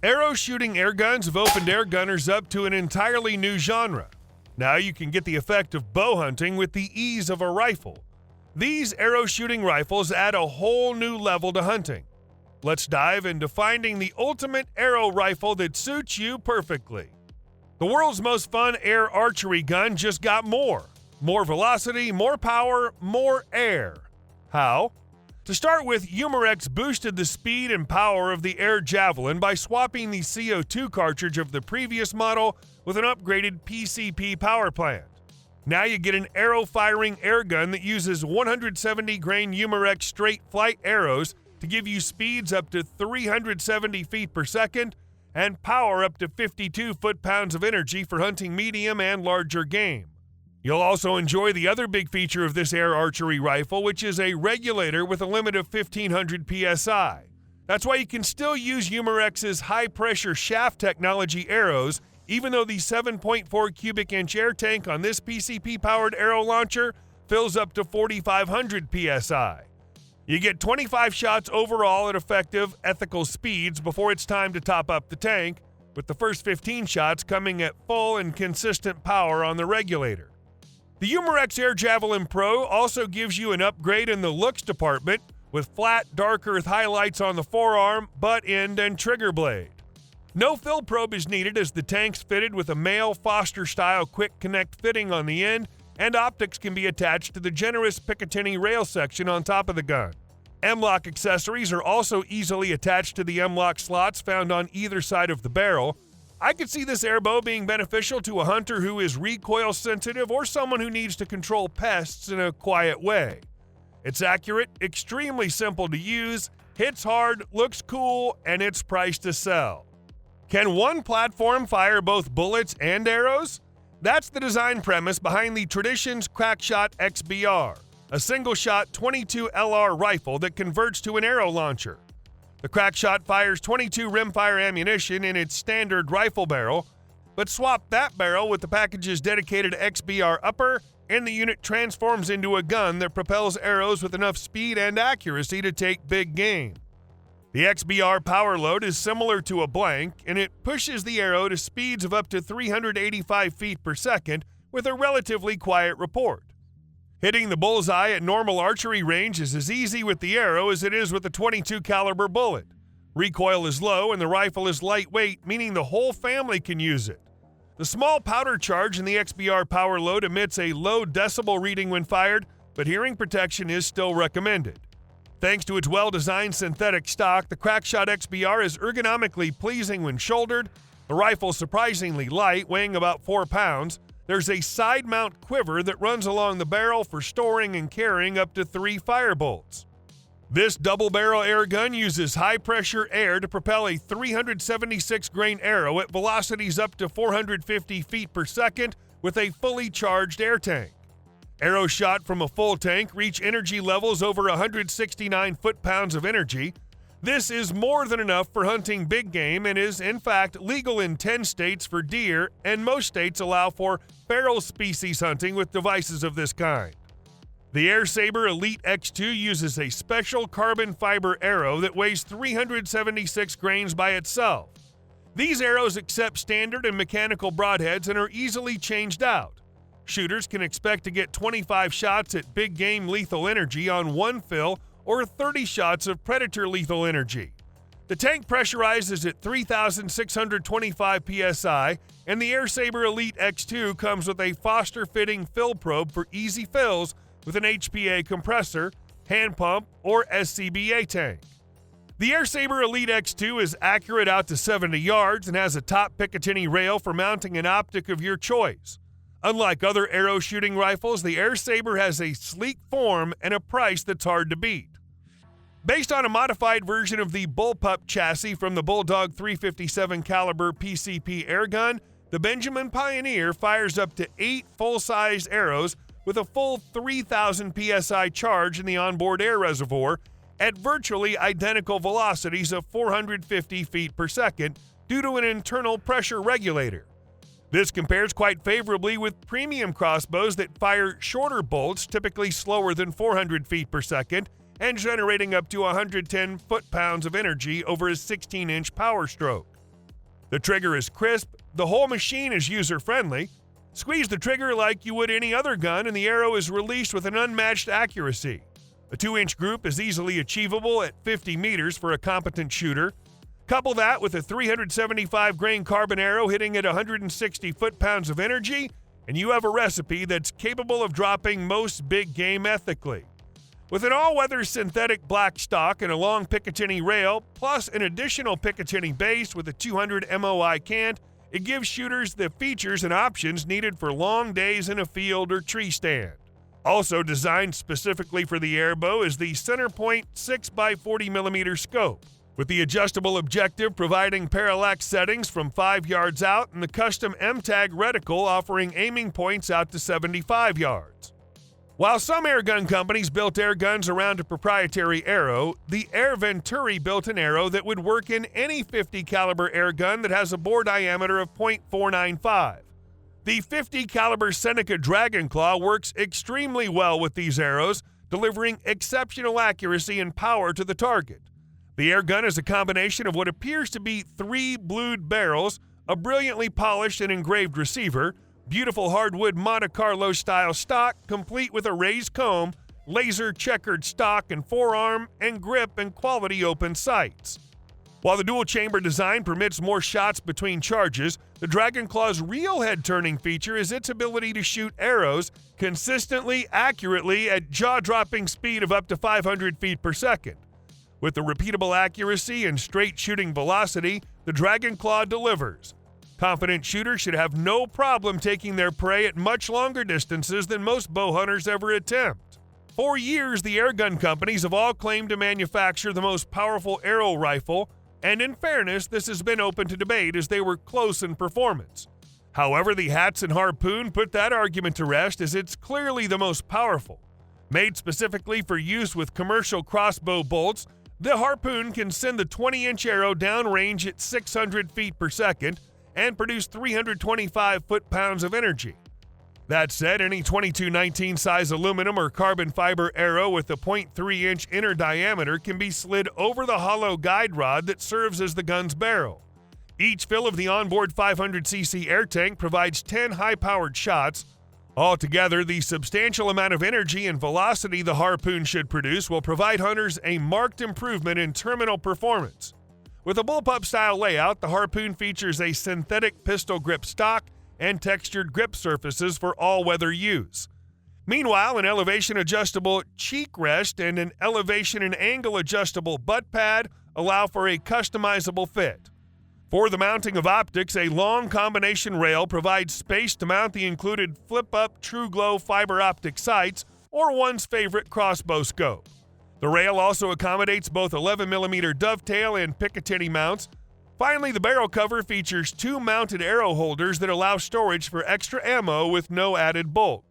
Arrow shooting airguns have opened air gunners up to an entirely new genre. Now you can get the effect of bow hunting with the ease of a rifle. These arrow shooting rifles add a whole new level to hunting. Let's dive into finding the ultimate arrow rifle that suits you perfectly. The world's most fun air archery gun just got more. More velocity, more power, more air. How? To start with, Umarex boosted the speed and power of the Air Javelin by swapping the CO2 cartridge of the previous model with an upgraded PCP power plant. Now you get an arrow-firing airgun that uses 170-grain Umarex straight flight arrows to give you speeds up to 370 feet per second and power up to 52 foot-pounds of energy for hunting medium and larger game. You'll also enjoy the other big feature of this air archery rifle, which is a regulator with a limit of 1500 psi. That's why you can still use Umarex's high-pressure shaft technology arrows, even though the 7.4 cubic inch air tank on this PCP-powered arrow launcher fills up to 4500 psi. You get 25 shots overall at effective, ethical speeds before it's time to top up the tank, with the first 15 shots coming at full and consistent power on the regulator. The Umarex Air Javelin Pro also gives you an upgrade in the looks department with flat, dark earth highlights on the forearm, butt end, and trigger blade. No fill probe is needed as the tank's fitted with a male Foster-style quick connect fitting on the end, and optics can be attached to the generous Picatinny rail section on top of the gun. M-LOK accessories are also easily attached to the M-LOK slots found on either side of the barrel. I could see this airbow being beneficial to a hunter who is recoil sensitive or someone who needs to control pests in a quiet way. It's accurate, extremely simple to use, hits hard, looks cool, and it's priced to sell. Can one platform fire both bullets and arrows? That's the design premise behind the Tradition's Crackshot XBR, a single-shot 22 LR rifle that converts to an arrow launcher. The Crackshot fires 22 rimfire ammunition in its standard rifle barrel, but swap that barrel with the package's dedicated XBR upper, and the unit transforms into a gun that propels arrows with enough speed and accuracy to take big game. The XBR power load is similar to a blank, and it pushes the arrow to speeds of up to 385 feet per second with a relatively quiet report. Hitting the bullseye at normal archery range is as easy with the arrow as it is with a .22 caliber bullet. Recoil is low and the rifle is lightweight, meaning the whole family can use it. The small powder charge in the XBR power load emits a low decibel reading when fired, but hearing protection is still recommended. Thanks to its well-designed synthetic stock, the Crackshot XBR is ergonomically pleasing when shouldered. The rifle is surprisingly light, weighing about 4 pounds. There's a side mount quiver that runs along the barrel for storing and carrying up to 3 firebolts. This double barrel air gun uses high pressure air to propel a 376 grain arrow at velocities up to 450 feet per second with a fully charged air tank. Arrows shot from a full tank reach energy levels over 169 foot-pounds of energy. This is more than enough for hunting big game and is, in fact, legal in 10 states for deer, and most states allow for feral species hunting with devices of this kind. The AirSaber Elite X2 uses a special carbon fiber arrow that weighs 376 grains by itself. These arrows accept standard and mechanical broadheads and are easily changed out. Shooters can expect to get 25 shots at big game lethal energy on one fill or 30 shots of predator lethal energy. The tank pressurizes at 3,625 psi, and the AirSaber Elite X2 comes with a Foster-fitting fill probe for easy fills with an HPA compressor, hand pump, or SCBA tank. The AirSaber Elite X2 is accurate out to 70 yards and has a top Picatinny rail for mounting an optic of your choice. Unlike other arrow shooting rifles, the AirSaber has a sleek form and a price that's hard to beat. Based on a modified version of the Bullpup chassis from the Bulldog 357 caliber PCP airgun, the Benjamin Pioneer fires up to 8 full-size arrows with a full 3,000 psi charge in the onboard air reservoir at virtually identical velocities of 450 feet per second due to an internal pressure regulator. This compares quite favorably with premium crossbows that fire shorter bolts, typically slower than 400 feet per second, and generating up to 110 foot-pounds of energy over a 16-inch power stroke. The trigger is crisp, the whole machine is user-friendly. Squeeze the trigger like you would any other gun and the arrow is released with an unmatched accuracy. A 2-inch group is easily achievable at 50 meters for a competent shooter. Couple that with a 375-grain carbon arrow hitting at 160 foot-pounds of energy, and you have a recipe that's capable of dropping most big game ethically. With an all-weather synthetic black stock and a long Picatinny rail, plus an additional Picatinny base with a 200 MOI cant, it gives shooters the features and options needed for long days in a field or tree stand. Also designed specifically for the Airbow is the Centerpoint 6x40mm scope, with the adjustable objective providing parallax settings from 5 yards out and the custom M-Tag reticle offering aiming points out to 75 yards. While some airgun companies built airguns around a proprietary arrow, the Air Venturi built an arrow that would work in any 50 caliber airgun that has a bore diameter of .495. The 50 caliber Seneca Dragon Claw works extremely well with these arrows, delivering exceptional accuracy and power to the target. The airgun is a combination of what appears to be 3 blued barrels, a brilliantly polished and engraved receiver, beautiful hardwood Monte Carlo style stock complete with a raised comb, laser checkered stock and forearm, and grip and quality open sights. While the dual chamber design permits more shots between charges, the Dragon Claw's real head turning feature is its ability to shoot arrows consistently, accurately at jaw-dropping speed of up to 500 feet per second. With the repeatable accuracy and straight shooting velocity, the Dragon Claw delivers. Confident shooters should have no problem taking their prey at much longer distances than most bow hunters ever attempt. For years, the airgun companies have all claimed to manufacture the most powerful arrow rifle, and in fairness, this has been open to debate as they were close in performance. However, the Hatsan Harpoon put that argument to rest as it's clearly the most powerful. Made specifically for use with commercial crossbow bolts, the Harpoon can send the 20-inch arrow downrange at 600 feet per second, and produce 325 foot-pounds of energy. That said, any 2219 size aluminum or carbon fiber arrow with a 0.3-inch inner diameter can be slid over the hollow guide rod that serves as the gun's barrel. Each fill of the onboard 500cc air tank provides 10 high-powered shots. Altogether, the substantial amount of energy and velocity the Harpoon should produce will provide hunters a marked improvement in terminal performance. With a bullpup-style layout, the Harpoon features a synthetic pistol grip stock and textured grip surfaces for all-weather use. Meanwhile, an elevation-adjustable cheek rest and an elevation and angle-adjustable butt pad allow for a customizable fit. For the mounting of optics, a long combination rail provides space to mount the included flip-up TrueGlow fiber optic sights or one's favorite crossbow scope. The rail also accommodates both 11mm dovetail and Picatinny mounts. Finally, the barrel cover features 2 mounted arrow holders that allow storage for extra ammo with no added bulk.